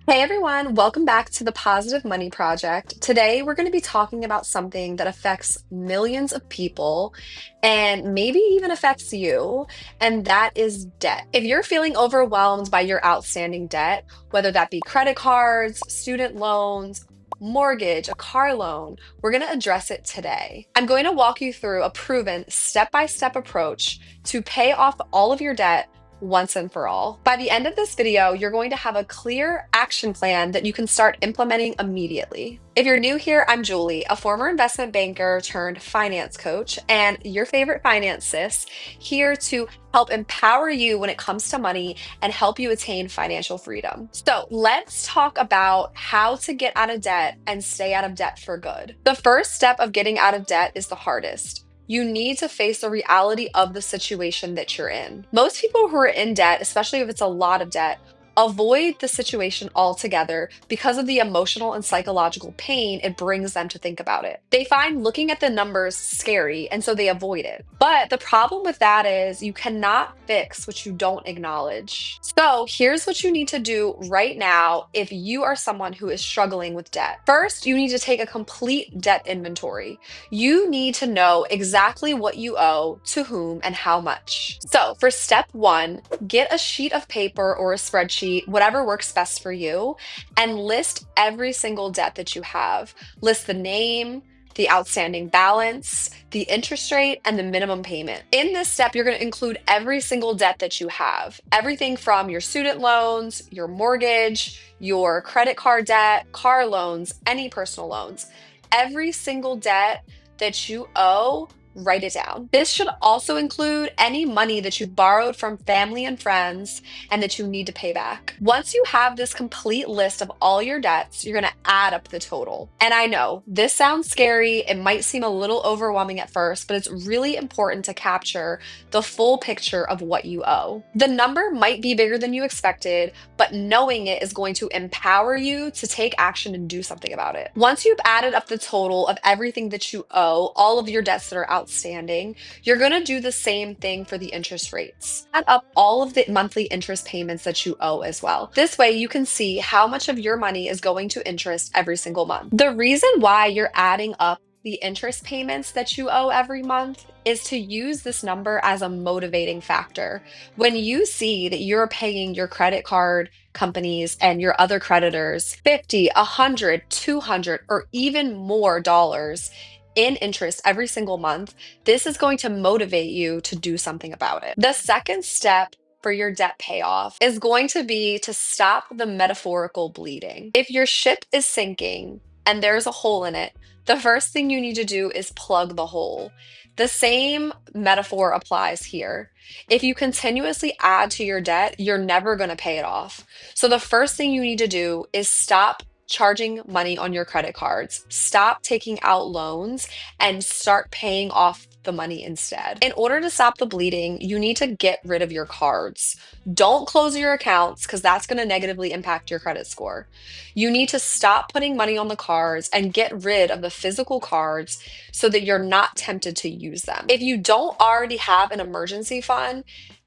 Hey everyone, welcome back to the Positive Money Project. Today we're going to be talking about something that affects millions of people and maybe even affects you, and that is debt. If you're feeling overwhelmed by your outstanding debt, whether that be credit cards, student loans, mortgage, a car loan, we're going to address it today. I'm going to walk you through a proven step-by-step approach to pay off all of your debt once and for all. By the end of this video, you're going to have a clear action plan that you can start implementing immediately. If you're new here, I'm Julie, a former investment banker turned finance coach, and your favorite finance sis, here to help empower you when it comes to money and help you attain financial freedom. So let's talk about how to get out of debt and stay out of debt for good. The first step of getting out of debt is the hardest. You need to face the reality of the situation that you're in. Most people who are in debt, especially if it's a lot of debt, avoid the situation altogether because of the emotional and psychological pain it brings them to think about it. They find looking at the numbers scary, and so they avoid it. But the problem with that is you cannot fix what you don't acknowledge. So here's what you need to do right now if you are someone who is struggling with debt. First, you need to take a complete debt inventory. You need to know exactly what you owe, to whom, and how much. So for step one, get a sheet of paper or a spreadsheet, whatever works best for you, and list every single debt that you have. List the name, the outstanding balance, the interest rate, and the minimum payment. In this step, you're going to include every single debt that you have. Everything from your student loans, your mortgage, your credit card debt, car loans, any personal loans. Every single debt that you owe, write it down. This should also include any money that you borrowed from family and friends and that you need to pay back. Once you have this complete list of all your debts, you're going to add up the total. And I know this sounds scary. It might seem a little overwhelming at first, but it's really important to capture the full picture of what you owe. The number might be bigger than you expected, but knowing it is going to empower you to take action and do something about it. Once you've added up the total of everything that you owe, all of your debts that are outstanding, you're going to do the same thing for the interest rates. Add up all of the monthly interest payments that you owe as well. This way you can see how much of your money is going to interest every single month. The reason why you're adding up the interest payments that you owe every month is to use this number as a motivating factor. When you see that you're paying your credit card companies and your other creditors 50, 100, 200, or even more dollars in interest every single month, this is going to motivate you to do something about it. The second step for your debt payoff is going to be to stop the metaphorical bleeding. If your ship is sinking and there's a hole in it, the first thing you need to do is plug the hole. The same metaphor applies here. If you continuously add to your debt, you're never going to pay it off. So the first thing you need to do is stop charging money on your credit cards. Stop taking out loans and start paying off the money instead. In order to stop the bleeding, you need to get rid of your cards. Don't close your accounts because that's going to negatively impact your credit score. You need to stop putting money on the cards and get rid of the physical cards so that you're not tempted to use them. If you don't already have an emergency fund,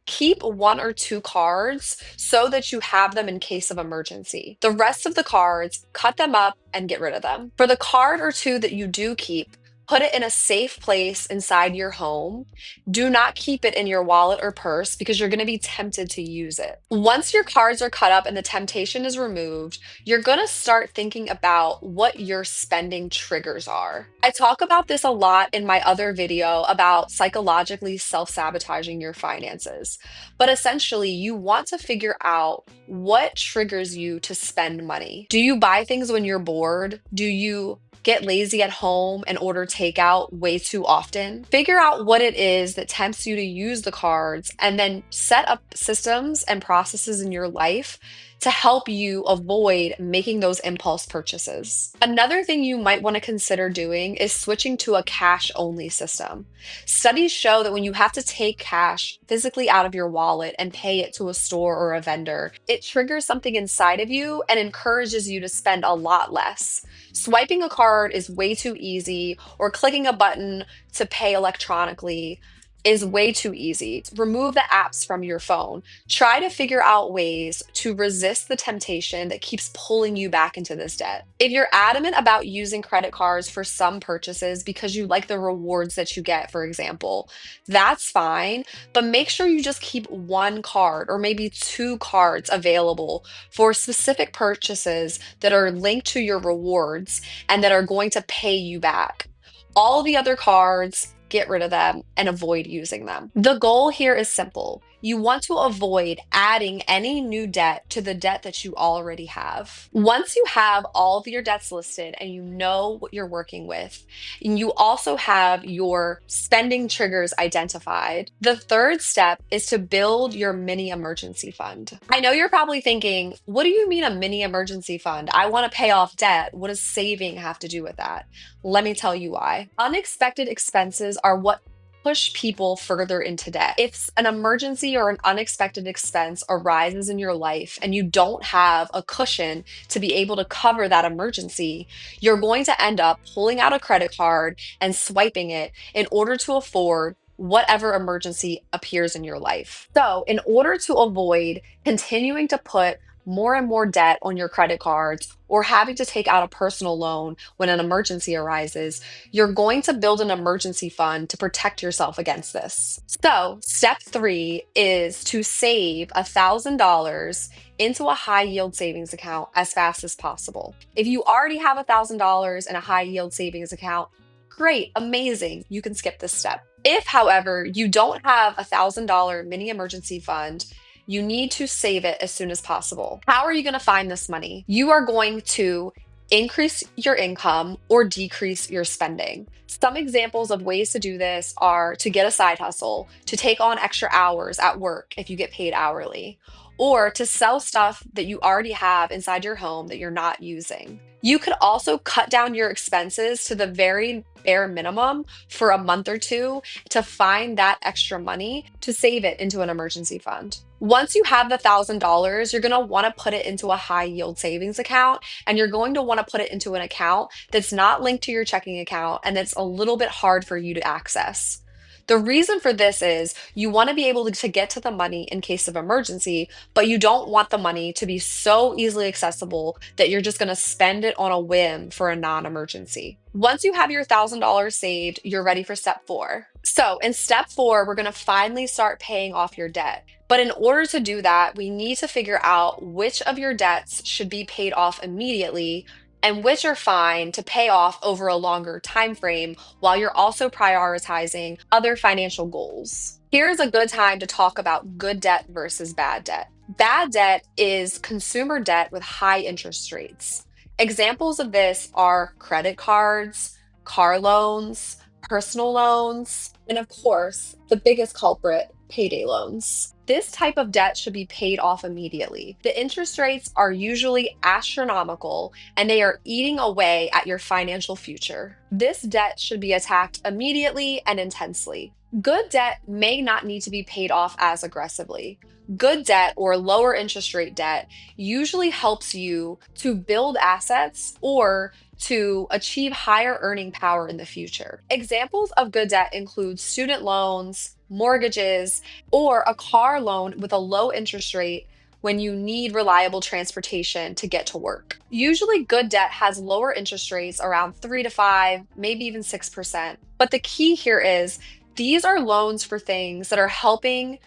keep one or two cards so that you have them in case of emergency. The rest of the cards, cut them up and get rid of them. For the card or two that you do keep, put it in a safe place inside your home. Do not keep it in your wallet or purse because you're going to be tempted to use it. Once your cards are cut up and the temptation is removed, you're going to start thinking about what your spending triggers are. I talk about this a lot in my other video about psychologically self-sabotaging your finances. But essentially, you want to figure out what triggers you to spend money. Do you buy things when you're bored? Do you get lazy at home and order takeout way too often? Figure out what it is that tempts you to use the cards and then set up systems and processes in your life to help you avoid making those impulse purchases. Another thing you might want to consider doing is switching to a cash-only system. Studies show that when you have to take cash physically out of your wallet and pay it to a store or a vendor, it triggers something inside of you and encourages you to spend a lot less. Swiping a card is way too easy, or clicking a button to pay electronically is way too easy. Remove the apps from your phone. Try to figure out ways to resist the temptation that keeps pulling you back into this debt. If you're adamant about using credit cards for some purchases because you like the rewards that you get, for example, that's fine, but make sure you just keep one card or maybe two cards available for specific purchases that are linked to your rewards and that are going to pay you back. All the other cards, get rid of them and avoid using them. The goal here is simple. You want to avoid adding any new debt to the debt that you already have. Once you have all of your debts listed and you know what you're working with, and you also have your spending triggers identified, the third step is to build your mini emergency fund. I know you're probably thinking, what do you mean a mini emergency fund? I want to pay off debt. What does saving have to do with that? Let me tell you why. Unexpected expenses are what push people further into debt. If an emergency or an unexpected expense arises in your life and you don't have a cushion to be able to cover that emergency, you're going to end up pulling out a credit card and swiping it in order to afford whatever emergency appears in your life. So, in order to avoid continuing to put more and more debt on your credit cards or having to take out a personal loan when an emergency arises, you're going to build an emergency fund to protect yourself against this. So, step three is to save $1,000 into a high yield savings account as fast as possible. If you already have $1,000 in a high yield savings account, great, amazing, you can skip this step. If, however, you don't have $1,000 mini emergency fund, you need to save it as soon as possible. How are you going to find this money? You are going to increase your income or decrease your spending. Some examples of ways to do this are to get a side hustle, to take on extra hours at work if you get paid hourly, or to sell stuff that you already have inside your home that you're not using. You could also cut down your expenses to the very bare minimum for a month or two to find that extra money to save it into an emergency fund. Once you have the $1,000, you're going to want to put it into a high yield savings account, and you're going to want to put it into an account that's not linked to your checking account and that's a little bit hard for you to access. The reason for this is you want to be able to get to the money in case of emergency, but you don't want the money to be so easily accessible that you're just going to spend it on a whim for a non-emergency. Once you have your $1,000 saved, you're ready for step four. So in step four, we're going to finally start paying off your debt. But in order to do that, we need to figure out which of your debts should be paid off immediately and which are fine to pay off over a longer time frame while you're also prioritizing other financial goals. Here's a good time to talk about good debt versus bad debt. Bad debt is consumer debt with high interest rates. Examples of this are credit cards, car loans, personal loans, and of course, the biggest culprit, payday loans. This type of debt should be paid off immediately. The interest rates are usually astronomical and they are eating away at your financial future. This debt should be attacked immediately and intensely. Good debt may not need to be paid off as aggressively. Good debt or lower interest rate debt usually helps you to build assets or to achieve higher earning power in the future. Examples of good debt include student loans, mortgages, or a car loan with a low interest rate when you need reliable transportation to get to work. Usually, good debt has lower interest rates around 3 to 5, maybe even 6%. But the key here is these are loans for things that are helping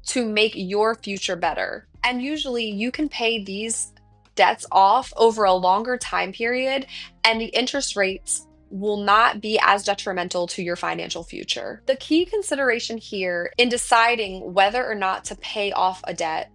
to make your future better. And usually, you can pay these debts off over a longer time period, and the interest rates will not be as detrimental to your financial future. The key consideration here in deciding whether or not to pay off a debt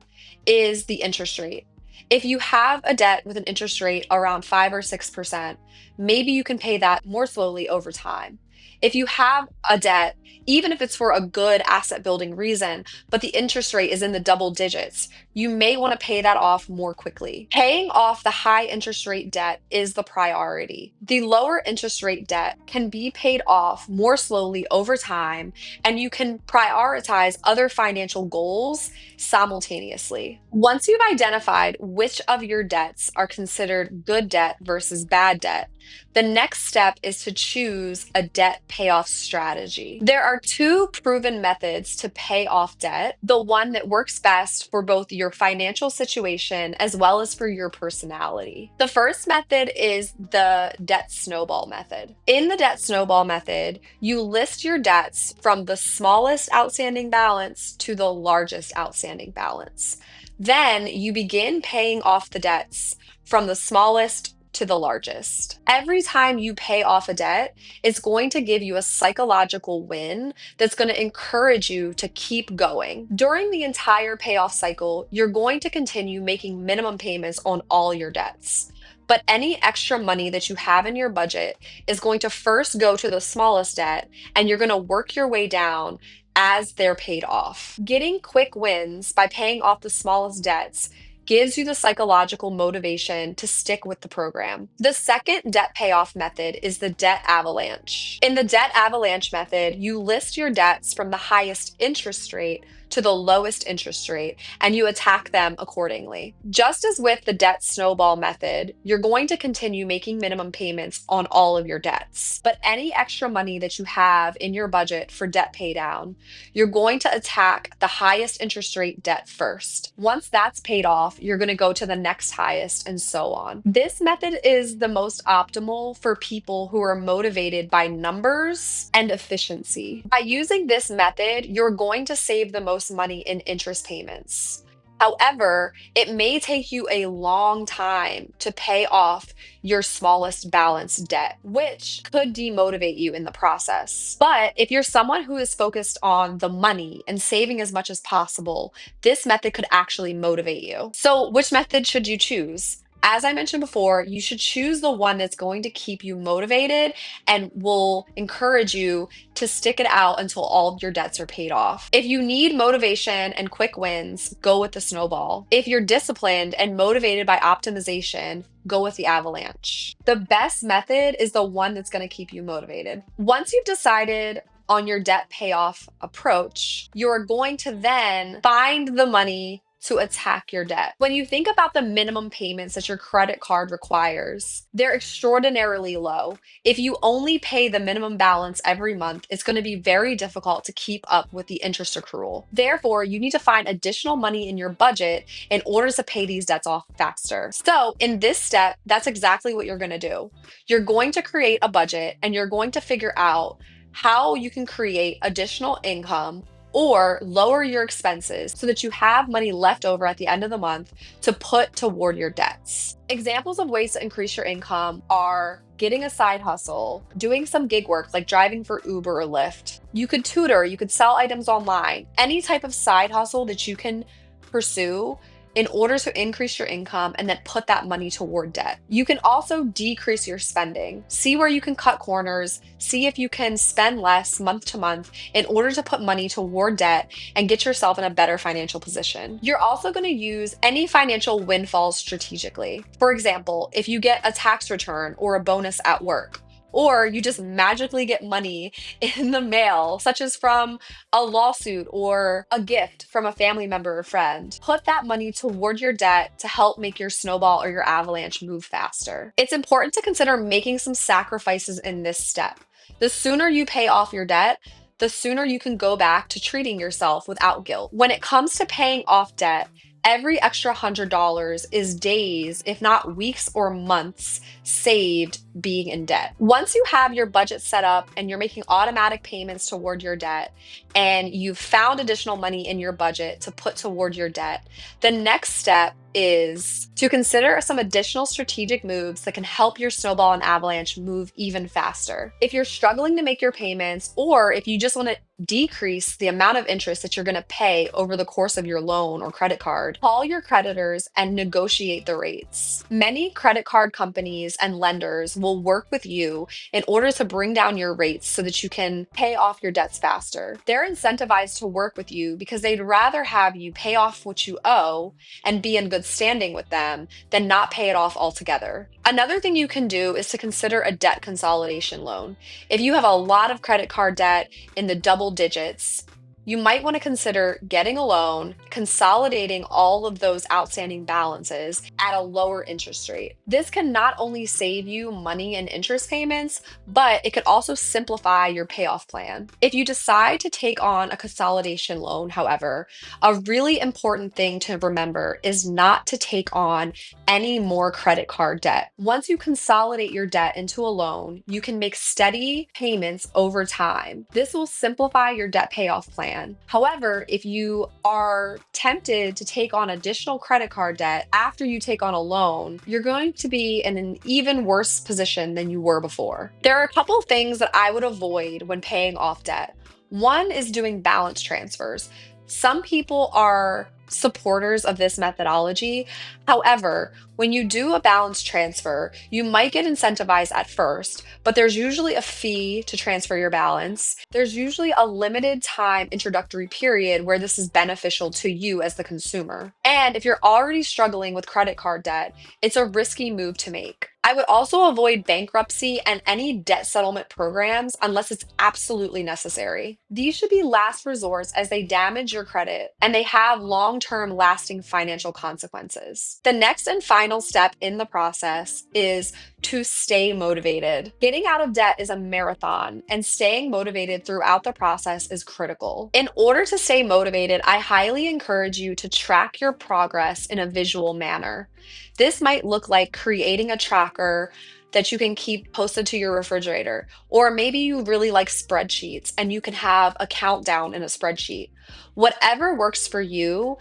is the interest rate. If you have a debt with an interest rate around 5 or 6%, maybe you can pay that more slowly over time. If you have a debt, even if it's for a good asset building reason, but the interest rate is in the double digits, you may want to pay that off more quickly. Paying off the high interest rate debt is the priority. The lower interest rate debt can be paid off more slowly over time, and you can prioritize other financial goals simultaneously. Once you've identified which of your debts are considered good debt versus bad debt, the next step is to choose a debt payoff strategy. There are two proven methods to pay off debt, the one that works best for both your financial situation as well as for your personality. The first method is the debt snowball method. In the debt snowball method, you list your debts from the smallest outstanding balance to the largest outstanding balance. Then you begin paying off the debts from the smallest to the largest. Every time you pay off a debt, it's going to give you a psychological win that's going to encourage you to keep going. During the entire payoff cycle, you're going to continue making minimum payments on all your debts. But any extra money that you have in your budget is going to first go to the smallest debt, and you're going to work your way down as they're paid off. Getting quick wins by paying off the smallest debts gives you the psychological motivation to stick with the program. The second debt payoff method is the debt avalanche. In the debt avalanche method, you list your debts from the highest interest rate to the lowest interest rate, and you attack them accordingly. Just as with the debt snowball method, you're going to continue making minimum payments on all of your debts. But any extra money that you have in your budget for debt paydown, you're going to attack the highest interest rate debt first. Once that's paid off, you're going to go to the next highest and so on. This method is the most optimal for people who are motivated by numbers and efficiency. By using this method, you're going to save the most money in interest payments. However, it may take you a long time to pay off your smallest balance debt, which could demotivate you in the process. But if you're someone who is focused on the money and saving as much as possible, this method could actually motivate you. So, which method should you choose? As I mentioned before, you should choose the one that's going to keep you motivated and will encourage you to stick it out until all of your debts are paid off. If you need motivation and quick wins, go with the snowball. If you're disciplined and motivated by optimization, go with the avalanche. The best method is the one that's going to keep you motivated. Once you've decided on your debt payoff approach, you're going to then find the money to attack your debt. When you think about the minimum payments that your credit card requires, they're extraordinarily low. If you only pay the minimum balance every month, it's going to be very difficult to keep up with the interest accrual. Therefore, you need to find additional money in your budget in order to pay these debts off faster. So in this step, that's exactly what you're going to do. You're going to create a budget and you're going to figure out how you can create additional income or lower your expenses so that you have money left over at the end of the month to put toward your debts. Examples of ways to increase your income are getting a side hustle, doing some gig work like driving for Uber or Lyft. You could tutor, you could sell items online, any type of side hustle that you can pursue in order to increase your income and then put that money toward debt. You can also decrease your spending. See where you can cut corners, see if you can spend less month to month in order to put money toward debt and get yourself in a better financial position. You're also going to use any financial windfalls strategically. For example, if you get a tax return or a bonus at work, or you just magically get money in the mail, such as from a lawsuit or a gift from a family member or friend. Put that money toward your debt to help make your snowball or your avalanche move faster. It's important to consider making some sacrifices in this step. The sooner you pay off your debt, the sooner you can go back to treating yourself without guilt. When it comes to paying off debt, every extra $100 is days, if not weeks or months, saved being in debt. Once you have your budget set up and you're making automatic payments toward your debt, and you've found additional money in your budget to put toward your debt, the next step is to consider some additional strategic moves that can help your snowball and avalanche move even faster. If you're struggling to make your payments, or if you just want to decrease the amount of interest that you're going to pay over the course of your loan or credit card, call your creditors and negotiate the rates. Many credit card companies and lenders will work with you in order to bring down your rates so that you can pay off your debts faster. They're incentivized to work with you because they'd rather have you pay off what you owe and be in good standing with them than not pay it off altogether. Another thing you can do is to consider a debt consolidation loan. If you have a lot of credit card debt in the double digits, you might want to consider getting a loan, consolidating all of those outstanding balances at a lower interest rate. This can not only save you money and interest payments, but it could also simplify your payoff plan. If you decide to take on a consolidation loan, however, a really important thing to remember is not to take on any more credit card debt. Once you consolidate your debt into a loan, you can make steady payments over time. This will simplify your debt payoff plan. However, if you are tempted to take on additional credit card debt after you take on a loan, you're going to be in an even worse position than you were before. There are a couple things that I would avoid when paying off debt. One is doing balance transfers. Some people are supporters of this methodology. However, when you do a balance transfer, you might get incentivized at first, but there's usually a fee to transfer your balance. There's usually a limited time introductory period where this is beneficial to you as the consumer. And if you're already struggling with credit card debt, it's a risky move to make. I would also avoid bankruptcy and any debt settlement programs unless it's absolutely necessary. These should be last resorts as they damage your credit and they have long-term lasting financial consequences. The next and final step in the process is to stay motivated. Getting out of debt is a marathon, and staying motivated throughout the process is critical. In order to stay motivated, I highly encourage you to track your progress in a visual manner. This might look like creating a tracker that you can keep posted to your refrigerator, or maybe you really like spreadsheets and you can have a countdown in a spreadsheet. Whatever works for you,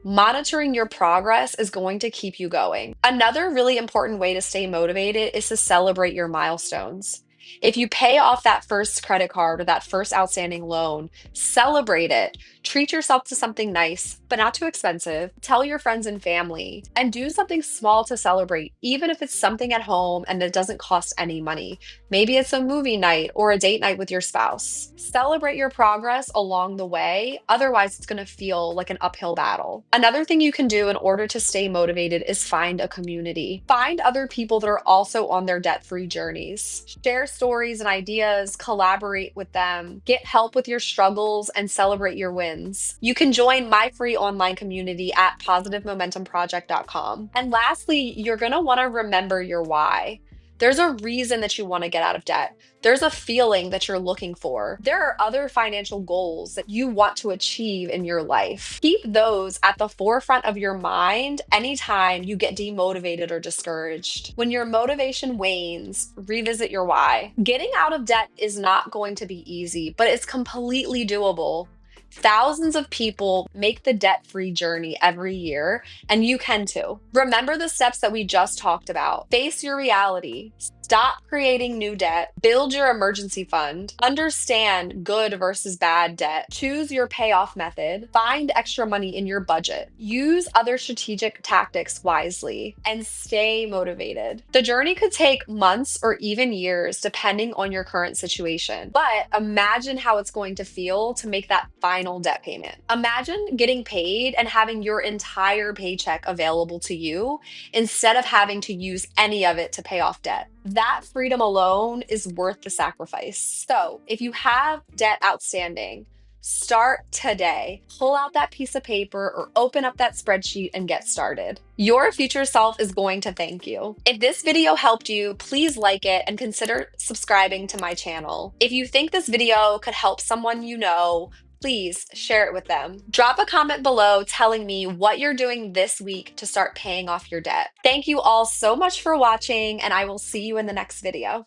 monitoring your progress is going to keep you going. Another really important way to stay motivated is to celebrate your milestones. If you pay off that first credit card or that first outstanding loan, celebrate it. Treat yourself to something nice, but not too expensive. Tell your friends and family, and do something small to celebrate, even if it's something at home and it doesn't cost any money. Maybe it's a movie night or a date night with your spouse. Celebrate your progress along the way, otherwise it's going to feel like an uphill battle. Another thing you can do in order to stay motivated is find a community. Find other people that are also on their debt-free journeys. Share stories and ideas, collaborate with them, get help with your struggles, and celebrate your wins. You can join my free online community at positivemomentumproject.com. And lastly, you're going to want to remember your why. There's a reason that you want to get out of debt. There's a feeling that you're looking for. There are other financial goals that you want to achieve in your life. Keep those at the forefront of your mind anytime you get demotivated or discouraged. When your motivation wanes, revisit your why. Getting out of debt is not going to be easy, but it's completely doable. Thousands of people make the debt-free journey every year, and you can too. Remember the steps that we just talked about. Face your reality. Stop creating new debt. Build your emergency fund. Understand good versus bad debt. Choose your payoff method. Find extra money in your budget. Use other strategic tactics wisely, and stay motivated. The journey could take months or even years depending on your current situation. But imagine how it's going to feel to make that final debt payment. Imagine getting paid and having your entire paycheck available to you instead of having to use any of it to pay off debt. That freedom alone is worth the sacrifice. So if you have debt outstanding, start today. Pull out that piece of paper or open up that spreadsheet and get started. Your future self is going to thank you. If this video helped you, please like it and consider subscribing to my channel. If you think this video could help someone you know, please share it with them. Drop a comment below telling me what you're doing this week to start paying off your debt. Thank you all so much for watching, and I will see you in the next video.